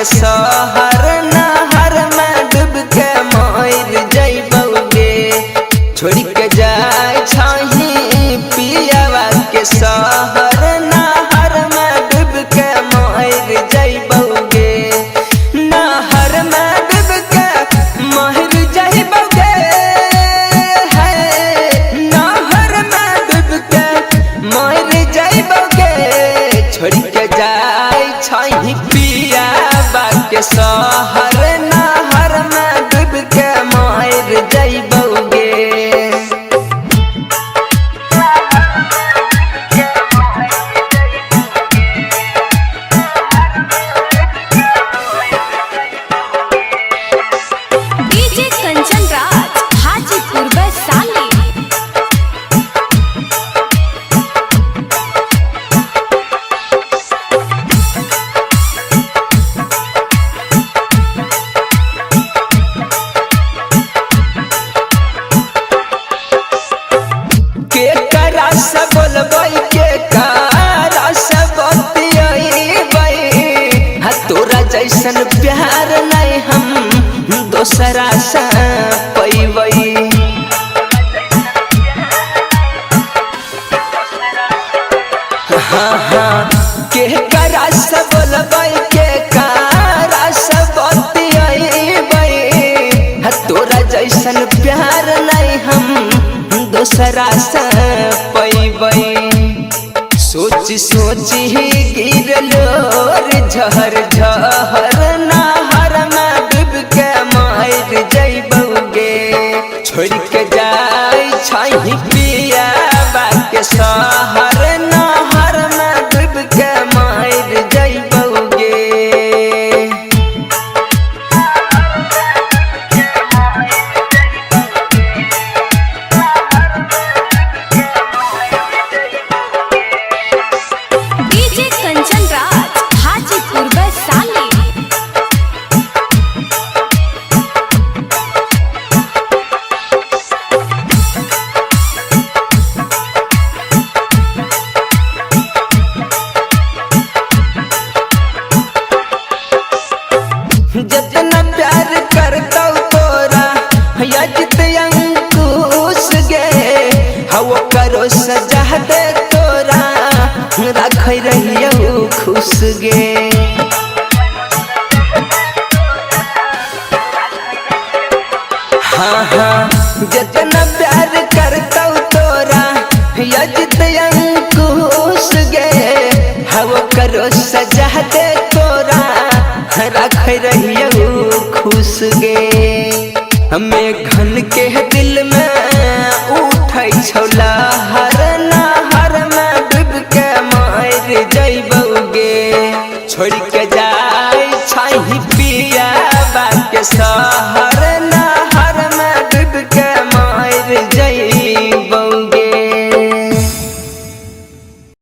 शहर नहर में डूब के मर जइबौगे। छोड़ के जाए छही पियावा के शहर नहर में डूब के मर जइबौगे। नहर में डूब के मर जइबौगे। नहर में डूब के मर जइबौगे। छोड़ के जाए छही पियावा के शहर नहर में डूब के मर जइबौगे। डीजे कंचन राज हाजीपुर वैशाली। के करा से बोलबै के करा से बतियैबै। तोरा जैसन प्यार नहीं हम दोसरा से पैबै। के करा से बोलबै के करा से बतियैबै। तोरा जैसन प्यार नहीं हम दोसरा से पैबै। सोच सोच ही गिरलो झहर झहर नहर में डूब के मर जइबौगे। छोड़ के जाए छही पियावा के शहर नहर में डूब के मर जइबौगे। डीजे कंचन राज हाजीपुर वैशाली। जितना प्यार करतौ तोरा यजित अंकुश गे। हवो करो सजा दे तोरा रख रहियो खुश गे। हाँ जितना प्यार करतौ तोरा यजित अंकुश गे। हवो करो सजा दे तोरा रख रहियो खुश गे। हमें घन के दिल में उठै छौ लहर नहर में डूब के मर जइबौगे। छोड़ के जाए छही पियावा के